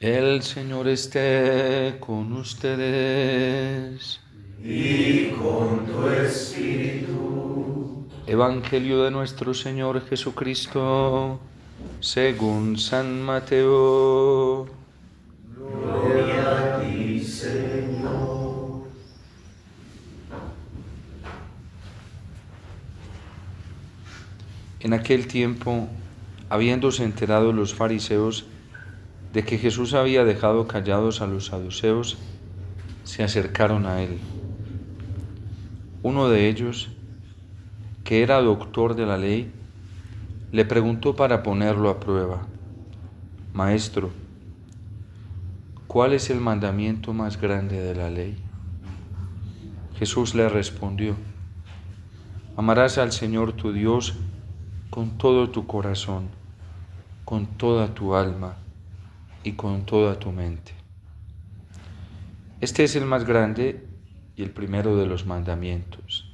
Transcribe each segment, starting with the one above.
El Señor esté con ustedes. Y con tu espíritu. Evangelio de nuestro Señor Jesucristo, según San Mateo. Gloria a ti, Señor. En aquel tiempo, habiéndose enterado los fariseos de que Jesús había dejado callados a los saduceos, se acercaron a él. Uno de ellos, que era doctor de la ley, le preguntó para ponerlo a prueba: Maestro, ¿cuál es el mandamiento más grande de la ley? Jesús le respondió: Amarás al Señor tu Dios con todo tu corazón, con toda tu alma y con toda tu mente. Este es el más grande y el primero de los mandamientos.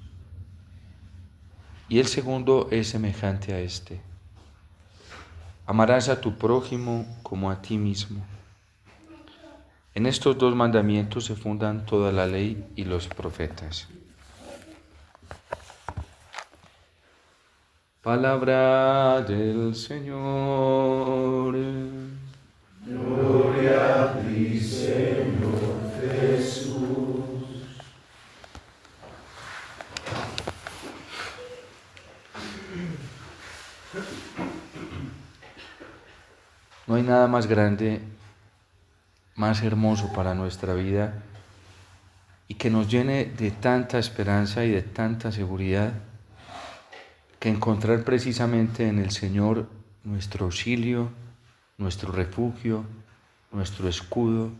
Y el segundo es semejante a este: amarás a tu prójimo como a ti mismo. En estos dos mandamientos se fundan toda la ley y los profetas. Palabra del Señor. Gloria a ti, Señor Jesús. No hay nada más grande, más hermoso para nuestra vida y que nos llene de tanta esperanza y de tanta seguridad que encontrar precisamente en el Señor nuestro auxilio, nuestro refugio, nuestro escudo,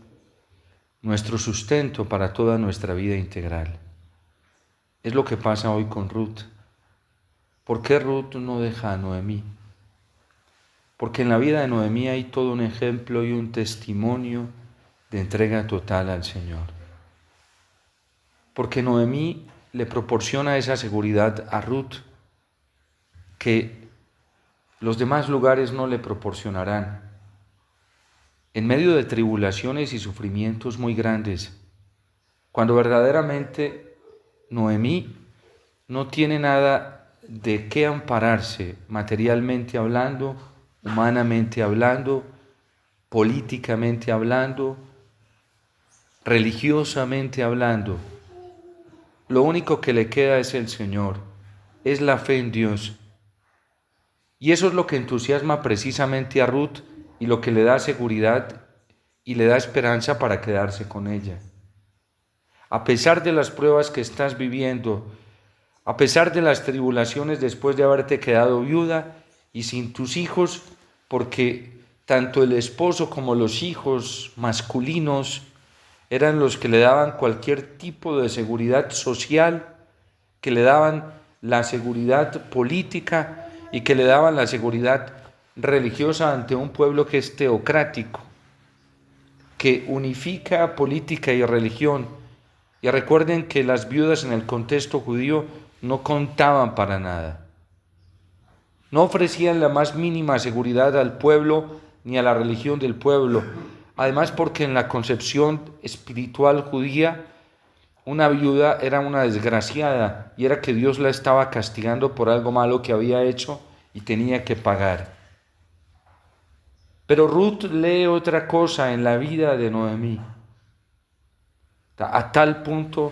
nuestro sustento para toda nuestra vida integral. Es lo que pasa hoy con Ruth. ¿Por qué Ruth no deja a Noemí? Porque en la vida de Noemí hay todo un ejemplo y un testimonio de entrega total al Señor. Porque Noemí le proporciona esa seguridad a Ruth que los demás lugares no le proporcionarán. En medio de tribulaciones y sufrimientos muy grandes, cuando verdaderamente Noemí no tiene nada de qué ampararse, materialmente hablando, humanamente hablando, políticamente hablando, religiosamente hablando, lo único que le queda es el Señor, es la fe en Dios. Y eso es lo que entusiasma precisamente a Ruth y lo que le da seguridad y le da esperanza para quedarse con ella. A pesar de las pruebas que estás viviendo, a pesar de las tribulaciones después de haberte quedado viuda y sin tus hijos, porque tanto el esposo como los hijos masculinos eran los que le daban cualquier tipo de seguridad social, que le daban la seguridad política y que le daban la seguridad religiosa ante un pueblo que es teocrático, que unifica política y religión. Y recuerden que las viudas en el contexto judío no contaban para nada. No ofrecían la más mínima seguridad al pueblo ni a la religión del pueblo. Además, porque en la concepción espiritual judía, una viuda era una desgraciada y era que Dios la estaba castigando por algo malo que había hecho y tenía que pagar. Pero Ruth lee otra cosa en la vida de Noemí, a tal punto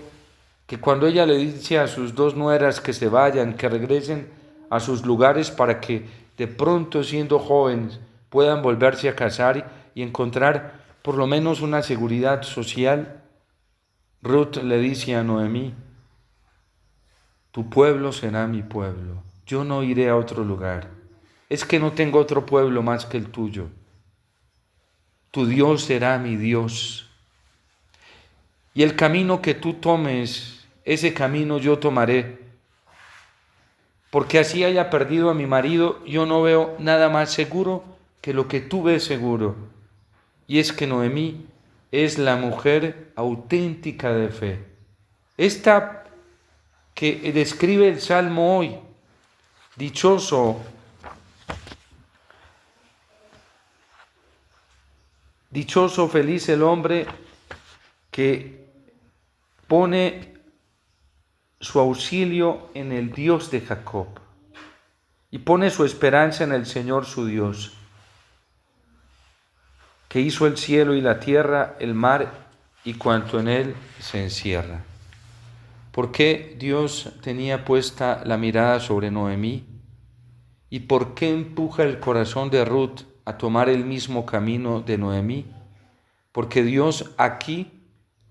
que cuando ella le dice a sus dos nueras que se vayan, que regresen a sus lugares para que de pronto, siendo jóvenes, puedan volverse a casar y encontrar por lo menos una seguridad social, Ruth le dice a Noemí: tu pueblo será mi pueblo, yo no iré a otro lugar. Es que no tengo otro pueblo más que el tuyo. Tu Dios será mi Dios. Y el camino que tú tomes, ese camino yo tomaré. Porque así haya perdido a mi marido, yo no veo nada más seguro que lo que tú ves seguro. Y es que Noemí es la mujer auténtica de fe. Esta que describe el Salmo hoy: dichoso Dichoso, feliz el hombre que pone su auxilio en el Dios de Jacob y pone su esperanza en el Señor su Dios, que hizo el cielo y la tierra, el mar y cuanto en él se encierra. ¿Por qué Dios tenía puesta la mirada sobre Noemí? ¿Y por qué empuja el corazón de Ruth a tomar el mismo camino de Noemí? Porque Dios aquí,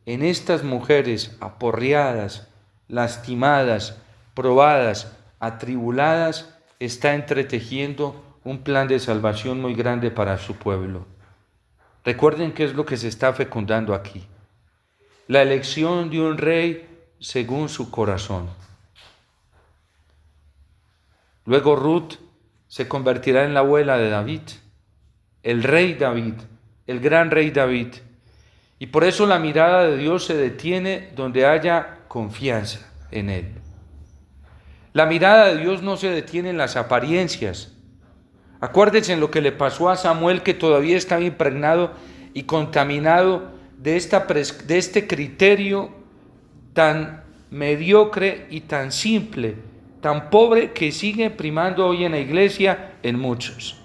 en estas mujeres aporreadas, lastimadas, probadas, atribuladas, está entretejiendo un plan de salvación muy grande para su pueblo. Recuerden qué es lo que se está fecundando aquí. La elección de un rey según su corazón. Luego Ruth se convertirá en la abuela de David, el rey David, el gran rey David. Y por eso la mirada de Dios se detiene donde haya confianza en Él. La mirada de Dios no se detiene en las apariencias. Acuérdense en lo que le pasó a Samuel, que todavía estaba impregnado y contaminado de este criterio tan mediocre y tan simple, tan pobre, que sigue primando hoy en la iglesia en muchos,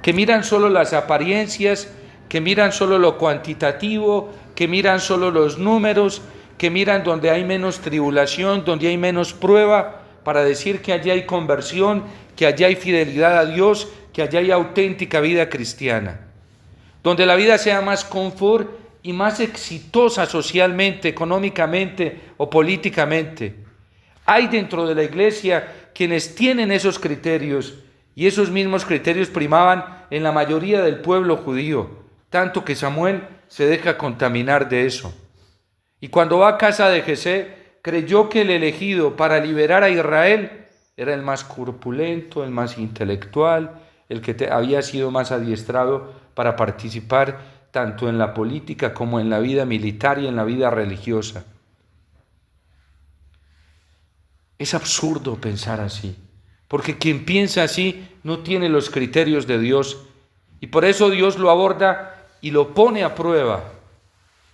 que miran solo las apariencias, que miran solo lo cuantitativo, que miran solo los números, que miran donde hay menos tribulación, donde hay menos prueba, para decir que allí hay conversión, que allí hay fidelidad a Dios, que allí hay auténtica vida cristiana. Donde la vida sea más confort y más exitosa socialmente, económicamente o políticamente. Hay dentro de la iglesia quienes tienen esos criterios, y esos mismos criterios primaban en la mayoría del pueblo judío, tanto que Samuel se deja contaminar de eso. Y cuando va a casa de Jesé, creyó que el elegido para liberar a Israel era el más corpulento, el más intelectual, el que había sido más adiestrado para participar tanto en la política como en la vida militar y en la vida religiosa. Es absurdo pensar así, porque quien piensa así no tiene los criterios de Dios, y por eso Dios lo aborda y lo pone a prueba,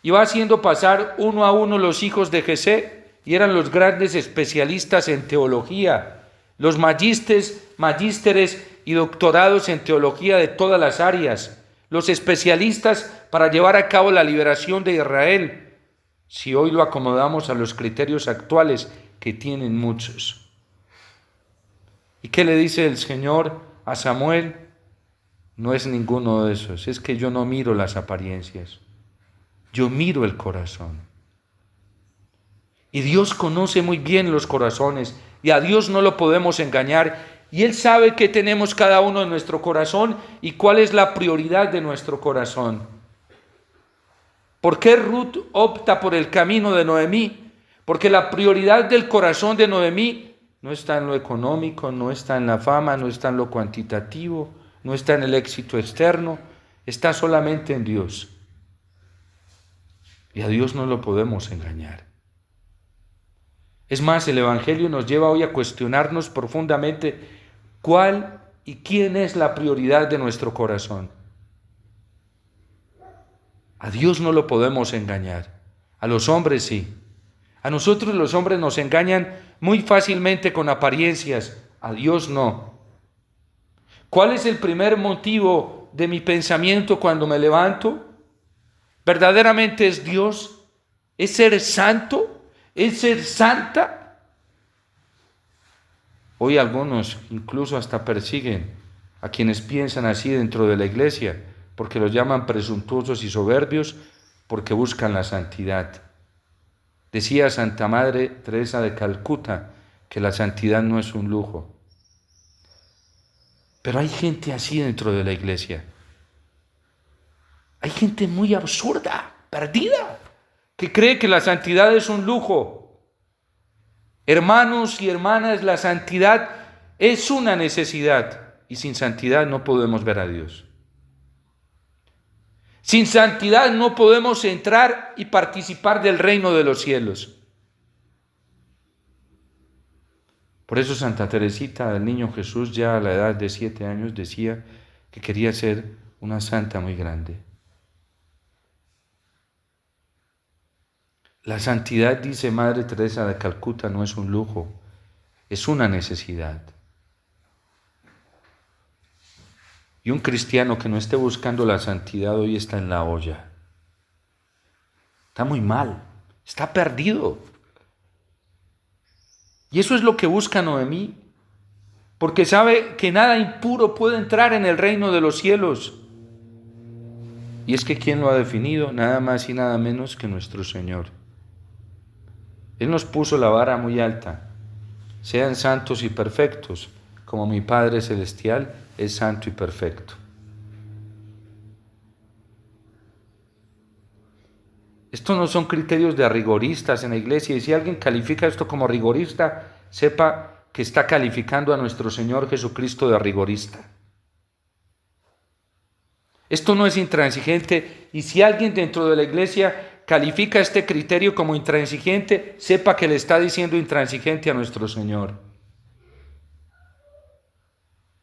y va haciendo pasar uno a uno los hijos de Jesé, y eran los grandes especialistas en teología, los magísteres y doctorados en teología de todas las áreas, los especialistas para llevar a cabo la liberación de Israel, si hoy lo acomodamos a los criterios actuales que tienen muchos. ¿Y qué le dice el Señor a Samuel? No es ninguno de esos, es que yo no miro las apariencias, yo miro el corazón. Y Dios conoce muy bien los corazones, y a Dios no lo podemos engañar, y Él sabe qué tenemos cada uno en nuestro corazón y cuál es la prioridad de nuestro corazón. ¿Por qué Ruth opta por el camino de Noemí? Porque la prioridad del corazón de Noemí no está en lo económico, no está en la fama, no está en lo cuantitativo, no está en el éxito externo, está solamente en Dios. Y a Dios no lo podemos engañar. Es más, el Evangelio nos lleva hoy a cuestionarnos profundamente cuál y quién es la prioridad de nuestro corazón. A Dios no lo podemos engañar, a los hombres sí. A nosotros los hombres nos engañan muy fácilmente con apariencias, a Dios no. ¿Cuál es el primer motivo de mi pensamiento cuando me levanto? ¿Verdaderamente es Dios? ¿Es ser santo? ¿Es ser santa? Hoy algunos incluso hasta persiguen a quienes piensan así dentro de la iglesia, porque los llaman presuntuosos y soberbios, porque buscan la santidad. Decía Santa Madre Teresa de Calcuta que la santidad no es un lujo. Pero hay gente así dentro de la iglesia. Hay gente muy absurda, perdida, que cree que la santidad es un lujo. Hermanos y hermanas, la santidad es una necesidad, y sin santidad no podemos ver a Dios. Sin santidad no podemos entrar y participar del reino de los cielos. Por eso Santa Teresita, el niño Jesús, ya a la edad de 7 años, decía que quería ser una santa muy grande. La santidad, dice Madre Teresa de Calcuta, no es un lujo, es una necesidad. Y un cristiano que no esté buscando la santidad hoy está en la olla. Está muy mal, está perdido. Y eso es lo que busca Noemí, porque sabe que nada impuro puede entrar en el reino de los cielos. Y es que ¿quién lo ha definido? Nada más y nada menos que nuestro Señor. Él nos puso la vara muy alta. Sean santos y perfectos, como mi Padre Celestial es santo y perfecto. Estos no son criterios de rigoristas en la iglesia, y si alguien califica esto como rigorista, sepa que está calificando a nuestro Señor Jesucristo de rigorista. Esto no es intransigente, y si alguien dentro de la iglesia califica este criterio como intransigente, sepa que le está diciendo intransigente a nuestro Señor.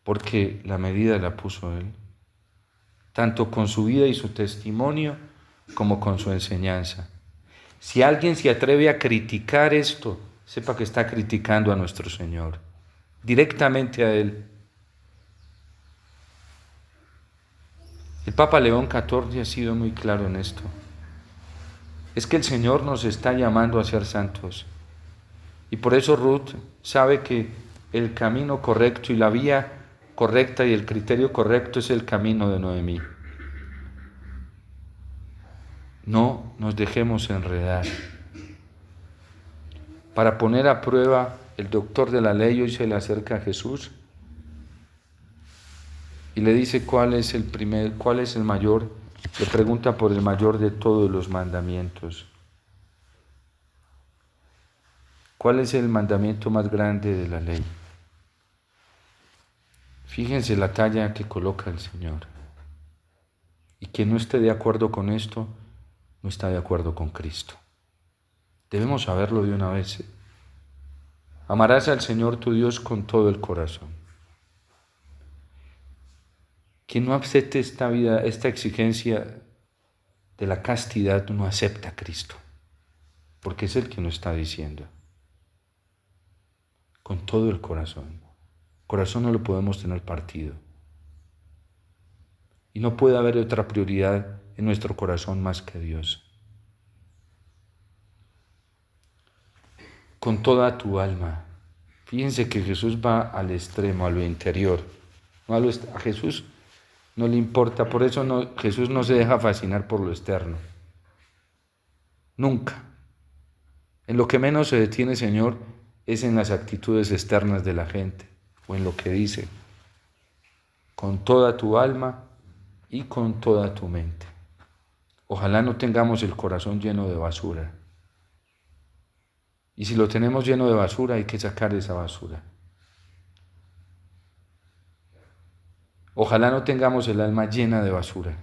Porque la medida la puso Él, tanto con su vida y su testimonio, como con su enseñanza. Si alguien se atreve a criticar esto, sepa que está criticando a nuestro Señor, directamente a Él. El Papa León XIV ha sido muy claro en esto. Es que el Señor nos está llamando a ser santos. Y por eso Ruth sabe que el camino correcto y la vía correcta y el criterio correcto es el camino de Noemí. No nos dejemos enredar. Para poner a prueba, el doctor de la ley hoy se le acerca a Jesús y le dice cuál es el mayor, le pregunta por el mayor de todos los mandamientos. ¿Cuál es el mandamiento más grande de la ley? Fíjense la talla que coloca el Señor. Y quien no esté de acuerdo con esto, no está de acuerdo con Cristo. Debemos saberlo de una vez. Amarás al Señor tu Dios con todo el corazón. Quien no acepte esta exigencia de la castidad, no acepta a Cristo, porque es Él quien lo está diciendo. Con todo el corazón. Corazón no lo podemos tener partido. Y no puede haber otra prioridad en nuestro corazón más que Dios. Con toda tu alma. Fíjense que Jesús va al extremo, a lo interior. A Jesús no le importa, por eso Jesús no se deja fascinar por lo externo. Nunca. En lo que menos se detiene, Señor, es en las actitudes externas de la gente o en lo que dice. Con toda tu alma y con toda tu mente. Ojalá no tengamos el corazón lleno de basura. Y si lo tenemos lleno de basura, hay que sacar esa basura. Ojalá no tengamos el alma llena de basura.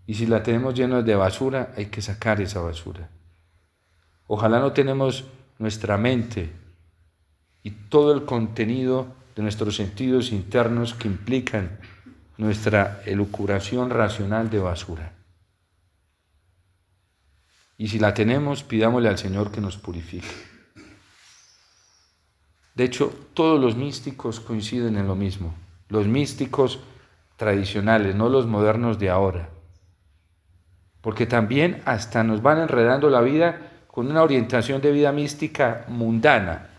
Y si la tenemos llena de basura, hay que sacar esa basura. Ojalá no tenemos nuestra mente y todo el contenido de nuestros sentidos internos que implican nuestra elucubración racional de basura. Y si la tenemos, pidámosle al Señor que nos purifique. De hecho, todos los místicos coinciden en lo mismo. Los místicos tradicionales, no los modernos de ahora. Porque también hasta nos van enredando la vida con una orientación de vida mística mundana.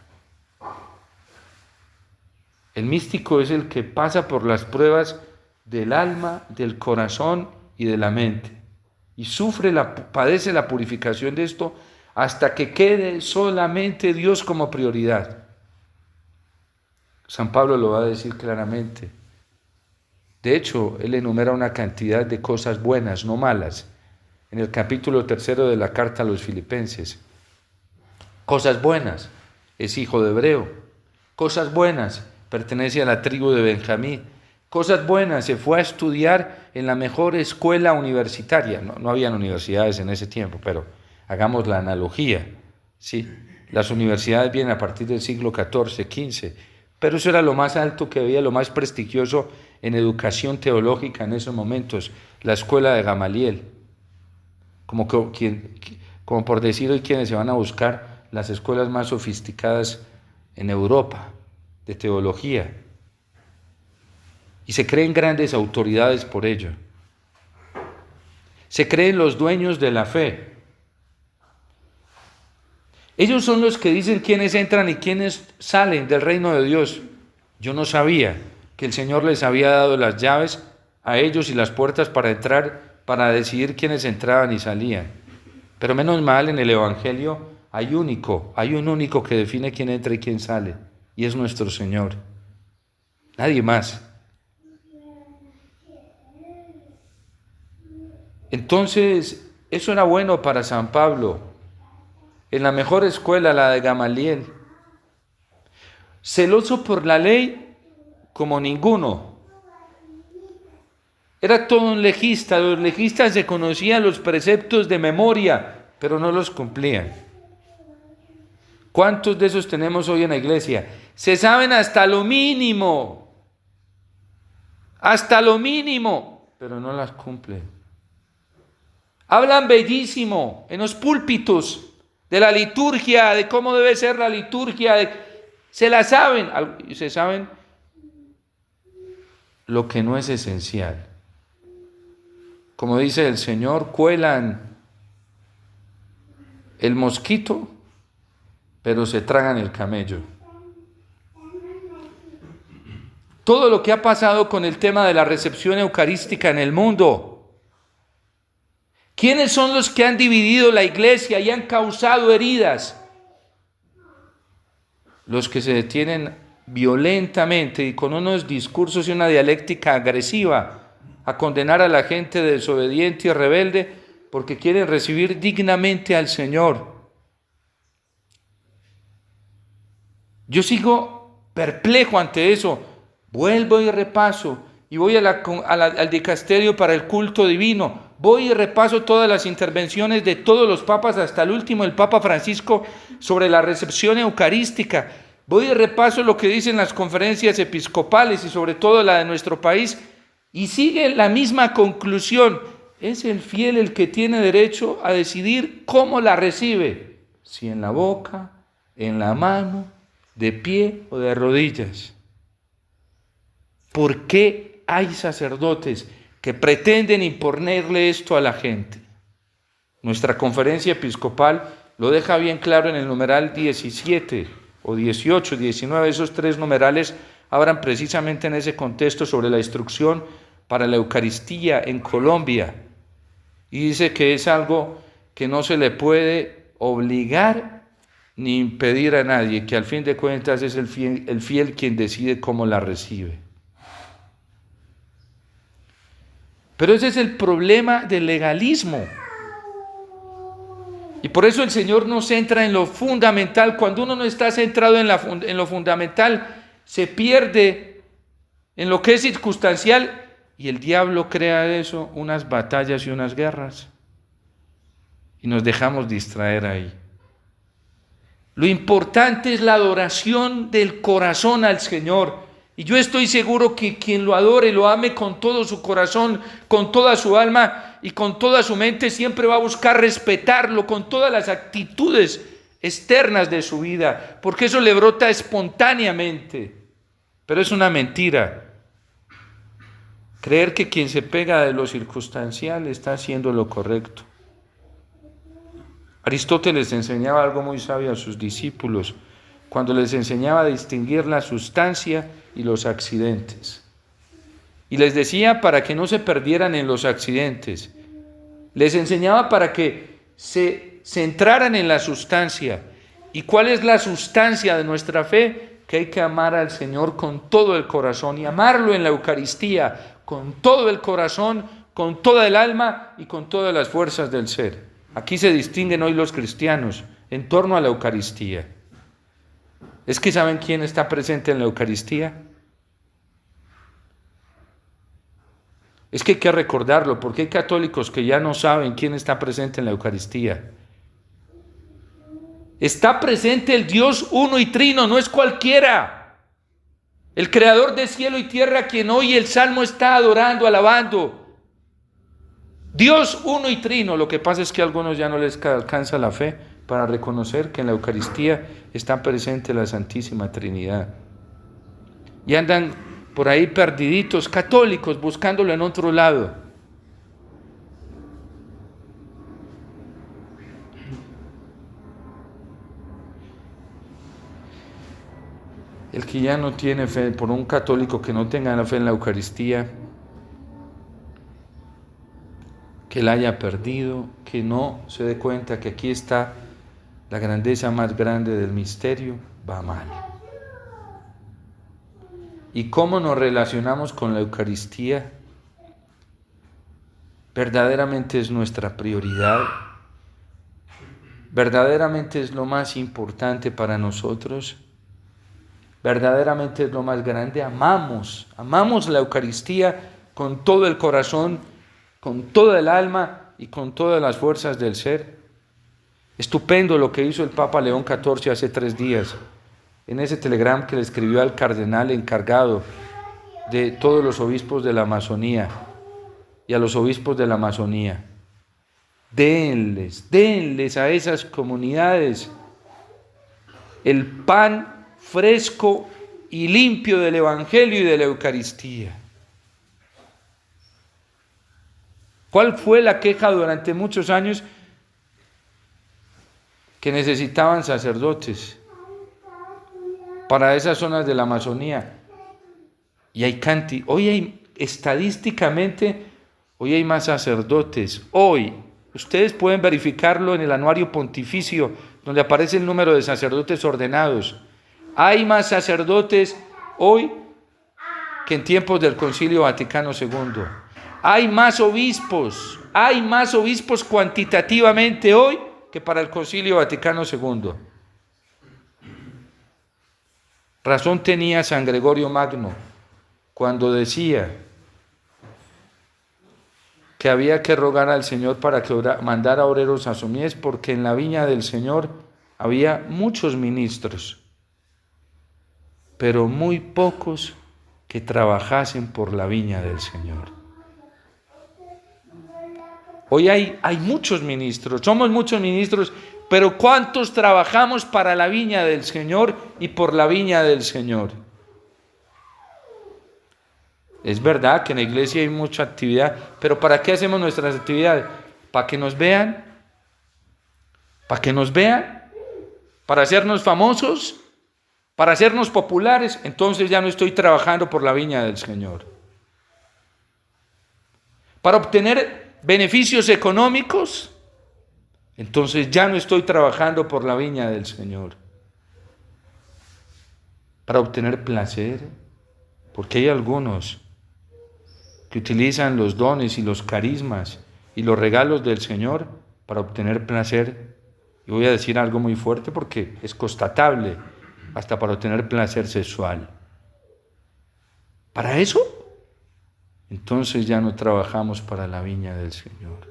El místico es el que pasa por las pruebas del alma, del corazón y de la mente. Y padece la purificación de esto hasta que quede solamente Dios como prioridad. San Pablo lo va a decir claramente. De hecho, él enumera una cantidad de cosas buenas, no malas, en el capítulo 3 de la carta a los Filipenses. Cosas buenas, es hijo de hebreo. Cosas buenas, pertenece a la tribu de Benjamín. Cosas buenas, se fue a estudiar en la mejor escuela universitaria. No habían universidades en ese tiempo, pero hagamos la analogía, ¿sí? Las universidades vienen a partir del siglo XIV, XV, pero eso era lo más alto que había, lo más prestigioso en educación teológica en esos momentos, la escuela de Gamaliel. como por decir hoy quienes se van a buscar las escuelas más sofisticadas en Europa de teología. Y se creen grandes autoridades por ello. Se creen los dueños de la fe. Ellos son los que dicen quiénes entran y quiénes salen del reino de Dios. Yo no sabía que el Señor les había dado las llaves a ellos y las puertas para entrar, para decidir quiénes entraban y salían. Pero menos mal, en el Evangelio hay un único que define quién entra y quién sale, y es nuestro Señor. Nadie más. Entonces, eso era bueno para San Pablo. En la mejor escuela, la de Gamaliel. Celoso por la ley como ninguno. Era todo un legista. Los legistas se conocían los preceptos de memoria, pero no los cumplían. ¿Cuántos de esos tenemos hoy en la iglesia? Se saben hasta lo mínimo, pero no las cumplen. Hablan bellísimo en los púlpitos de la liturgia, de cómo debe ser la liturgia, se la saben, se saben lo que no es esencial. Como dice el Señor, cuelan el mosquito, pero se tragan el camello. Todo lo que ha pasado con el tema de la recepción eucarística en el mundo. ¿Quiénes son los que han dividido la iglesia y han causado heridas? Los que se detienen violentamente y con unos discursos y una dialéctica agresiva a condenar a la gente desobediente y rebelde porque quieren recibir dignamente al Señor. Yo sigo perplejo ante eso. Vuelvo y repaso y voy al dicasterio para el culto divino. Voy y repaso todas las intervenciones de todos los papas, hasta el último, el Papa Francisco, sobre la recepción eucarística. Voy y repaso lo que dicen las conferencias episcopales y sobre todo la de nuestro país, y sigue la misma conclusión. Es el fiel el que tiene derecho a decidir cómo la recibe, si en la boca, en la mano, de pie o de rodillas. ¿Por qué hay sacerdotes que pretenden imponerle esto a la gente? Nuestra conferencia episcopal lo deja bien claro en el numeral 17 o 18, 19, esos tres numerales hablan precisamente en ese contexto sobre la instrucción para la Eucaristía en Colombia. Y dice que es algo que no se le puede obligar ni impedir a nadie, que al fin de cuentas es el fiel quien decide cómo la recibe. Pero ese es el problema del legalismo. Y por eso el Señor nos centra en lo fundamental. Cuando uno no está centrado en lo fundamental, se pierde en lo que es circunstancial y el diablo crea de eso unas batallas y unas guerras. Y nos dejamos distraer ahí. Lo importante es la adoración del corazón al Señor. Y yo estoy seguro que quien lo adore, lo ame con todo su corazón, con toda su alma y con toda su mente, siempre va a buscar respetarlo con todas las actitudes externas de su vida, porque eso le brota espontáneamente. Pero es una mentira creer que quien se pega de lo circunstancial está haciendo lo correcto. Aristóteles enseñaba algo muy sabio a sus discípulos cuando les enseñaba a distinguir la sustancia y los accidentes. Y les decía para que no se perdieran en los accidentes. Les enseñaba para que se centraran en la sustancia. ¿Y cuál es la sustancia de nuestra fe? Que hay que amar al Señor con todo el corazón y amarlo en la Eucaristía con todo el corazón, con toda el alma y con todas las fuerzas del ser. Aquí se distinguen hoy los cristianos en torno a la Eucaristía. ¿Es que saben quién está presente en la Eucaristía? Es que hay que recordarlo, porque hay católicos que ya no saben quién está presente en la Eucaristía. Está presente el Dios uno y trino, no es cualquiera. El creador de cielo y tierra, quien hoy el Salmo está adorando, alabando. Dios uno y trino. Lo que pasa es que a algunos ya no les alcanza la fe para reconocer que en la Eucaristía está presente la Santísima Trinidad. Y andan por ahí perdiditos, católicos, buscándolo en otro lado. El que ya no tiene fe, por un católico que no tenga la fe en la Eucaristía, que la haya perdido, que no se dé cuenta que aquí está la grandeza más grande del misterio, va mal. ¿Y cómo nos relacionamos con la Eucaristía? ¿Verdaderamente es nuestra prioridad? ¿Verdaderamente es lo más importante para nosotros? ¿Verdaderamente es lo más grande? Amamos la Eucaristía con todo el corazón, con toda el alma y con todas las fuerzas del ser. Estupendo lo que hizo el Papa León XIV hace 3 días, en ese telegrama que le escribió al cardenal encargado de todos los obispos de la Amazonía y a los obispos de la Amazonía. Denles a esas comunidades el pan fresco y limpio del Evangelio y de la Eucaristía. ¿Cuál fue la queja durante muchos años? Que necesitaban sacerdotes para esas zonas de la Amazonía. Y estadísticamente, hoy hay más sacerdotes. Hoy, ustedes pueden verificarlo en el anuario pontificio, donde aparece el número de sacerdotes ordenados. Hay más sacerdotes hoy que en tiempos del Concilio Vaticano II. Hay más obispos cuantitativamente hoy que para el Concilio Vaticano II. Razón tenía San Gregorio Magno cuando decía que había que rogar al Señor para que mandara obreros a su mies, porque en la viña del Señor había muchos ministros, pero muy pocos que trabajasen por la viña del Señor. Hoy hay muchos ministros, somos muchos ministros, pero ¿cuántos trabajamos para la viña del Señor y por la viña del Señor? Es verdad que en la iglesia hay mucha actividad, pero ¿para qué hacemos nuestras actividades? ¿Para que nos vean? ¿Para que nos vean? ¿Para hacernos famosos? ¿Para hacernos populares? Entonces ya no estoy trabajando por la viña del Señor. ¿Para obtener beneficios económicos? Entonces ya no estoy trabajando por la viña del Señor. ¿Para obtener placer? Porque hay algunos que utilizan los dones y los carismas y los regalos del Señor para obtener placer. Y voy a decir algo muy fuerte porque es constatable, hasta para obtener placer sexual. ¿Para eso? Entonces ya no trabajamos para la viña del Señor.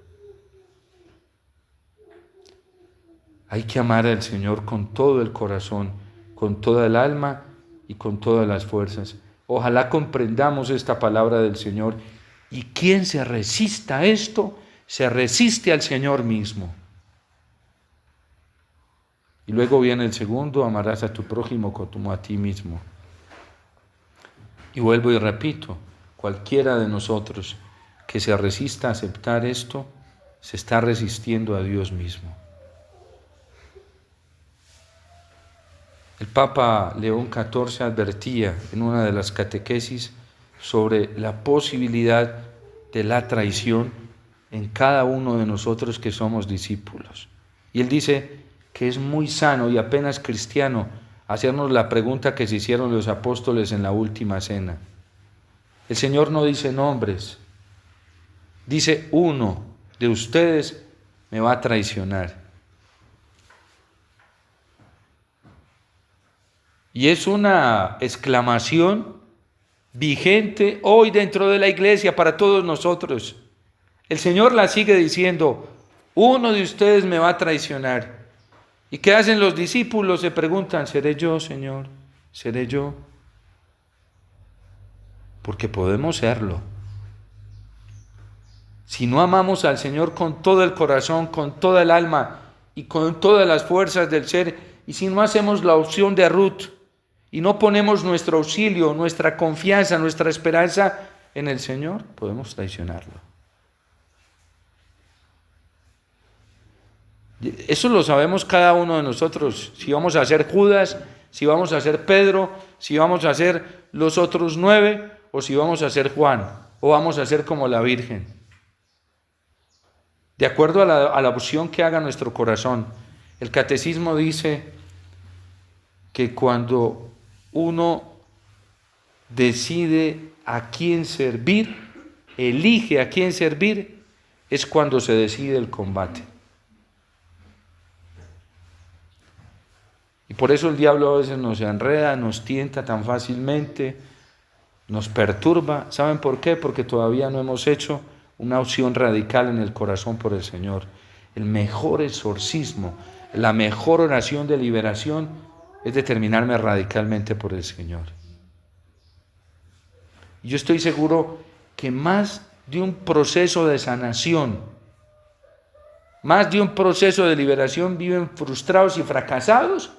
Hay que amar al Señor con todo el corazón, con toda el alma y con todas las fuerzas. Ojalá comprendamos esta palabra del Señor. Y quien se resista a esto, se resiste al Señor mismo. Y luego viene el segundo: amarás a tu prójimo como a ti mismo. Y vuelvo y repito, cualquiera de nosotros que se resista a aceptar esto, se está resistiendo a Dios mismo. El Papa León XIV advertía en una de las catequesis sobre la posibilidad de la traición en cada uno de nosotros que somos discípulos. Y él dice que es muy sano y apenas cristiano hacernos la pregunta que se hicieron los apóstoles en la última cena. El Señor no dice nombres, dice: uno de ustedes me va a traicionar. Y es una exclamación vigente hoy dentro de la iglesia para todos nosotros. El Señor la sigue diciendo: uno de ustedes me va a traicionar. ¿Y qué hacen los discípulos? Se preguntan: ¿seré yo, Señor? ¿Seré yo? Porque podemos serlo. Si no amamos al Señor con todo el corazón, con toda el alma y con todas las fuerzas del ser, y si no hacemos la opción de Ruth y no ponemos nuestro auxilio, nuestra confianza, nuestra esperanza en el Señor, podemos traicionarlo. Eso lo sabemos cada uno de nosotros, si vamos a ser Judas, si vamos a ser Pedro, si vamos a ser los otros 9 o si vamos a ser Juan o vamos a ser como la Virgen. De acuerdo a la opción que haga nuestro corazón. El catecismo dice que cuando uno decide a quién servir, elige a quién servir, es cuando se decide el combate. Y por eso el diablo a veces nos enreda, nos tienta tan fácilmente, nos perturba. ¿Saben por qué? Porque todavía no hemos hecho una opción radical en el corazón por el Señor. El mejor exorcismo, la mejor oración de liberación es determinarme radicalmente por el Señor. Y yo estoy seguro que más de un proceso de sanación, más de un proceso de liberación viven frustrados y fracasados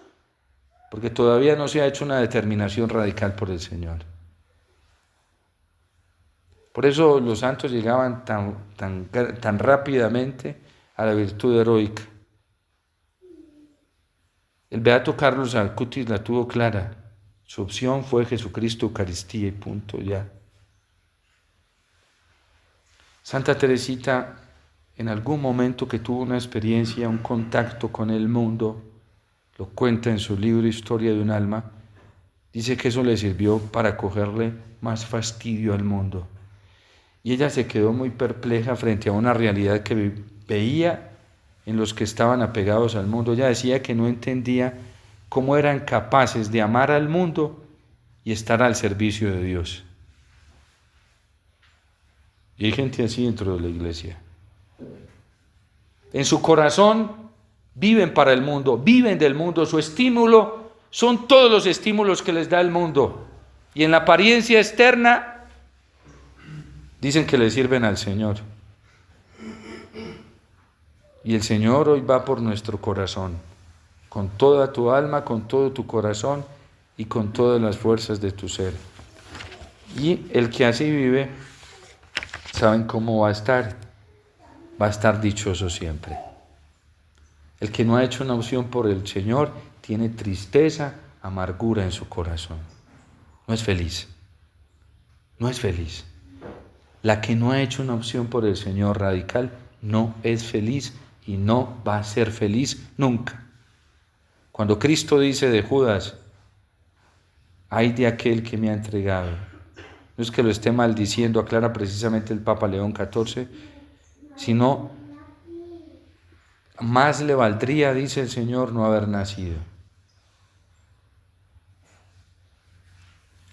porque todavía no se ha hecho una determinación radical por el Señor. Por eso los santos llegaban tan rápidamente a la virtud heroica. El beato Carlos Acutis la tuvo clara. Su opción fue Jesucristo, Eucaristía y punto, ya. Santa Teresita, en algún momento que tuvo una experiencia, un contacto con el mundo, lo cuenta en su libro Historia de un alma, dice que eso le sirvió para cogerle más fastidio al mundo. Y ella se quedó muy perpleja frente a una realidad que veía en los que estaban apegados al mundo. Ella decía que no entendía cómo eran capaces de amar al mundo y estar al servicio de Dios. Y hay gente así dentro de la iglesia. En su corazón viven para el mundo, viven del mundo, su estímulo son todos los estímulos que les da el mundo. Y en la apariencia externa dicen que le sirven al Señor. Y el Señor hoy va por nuestro corazón, con toda tu alma, con todo tu corazón y con todas las fuerzas de tu ser. Y el que así vive, ¿saben cómo va a estar? Va a estar dichoso siempre. El que no ha hecho una opción por el Señor tiene tristeza, amargura en su corazón. No es feliz. No es feliz. La que no ha hecho una opción por el Señor radical no es feliz y no va a ser feliz nunca. Cuando Cristo dice de Judas, ay de aquel que me ha entregado, no es que lo esté maldiciendo, aclara precisamente el Papa León XIV, sino más le valdría, dice el Señor, no haber nacido.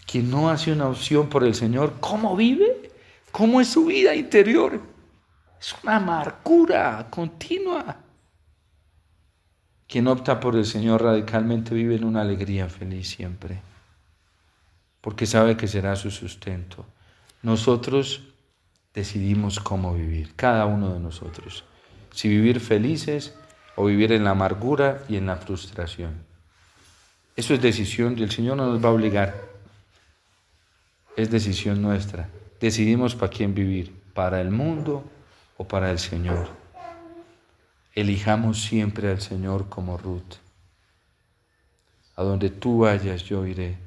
Quien no hace una opción por el Señor, ¿cómo vive? ¿Cómo es su vida interior? Es una amargura continua. Quien opta por el Señor radicalmente vive en una alegría feliz siempre, porque sabe que será su sustento. Nosotros decidimos cómo vivir, cada uno de nosotros. Si vivir felices o vivir en la amargura y en la frustración. Eso es decisión, y el Señor no nos va a obligar. Es decisión nuestra. Decidimos para quién vivir, para el mundo o para el Señor. Elijamos siempre al Señor como Ruth. A donde tú vayas yo iré.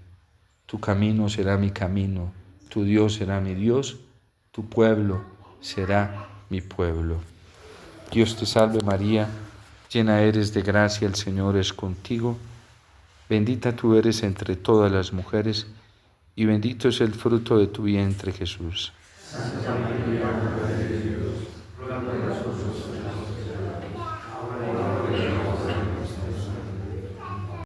Tu camino será mi camino, tu Dios será mi Dios, tu pueblo será mi pueblo. Dios te salve María, llena eres de gracia, el Señor es contigo. Bendita tú eres entre todas las mujeres y bendito es el fruto de tu vientre, Jesús. Santa María,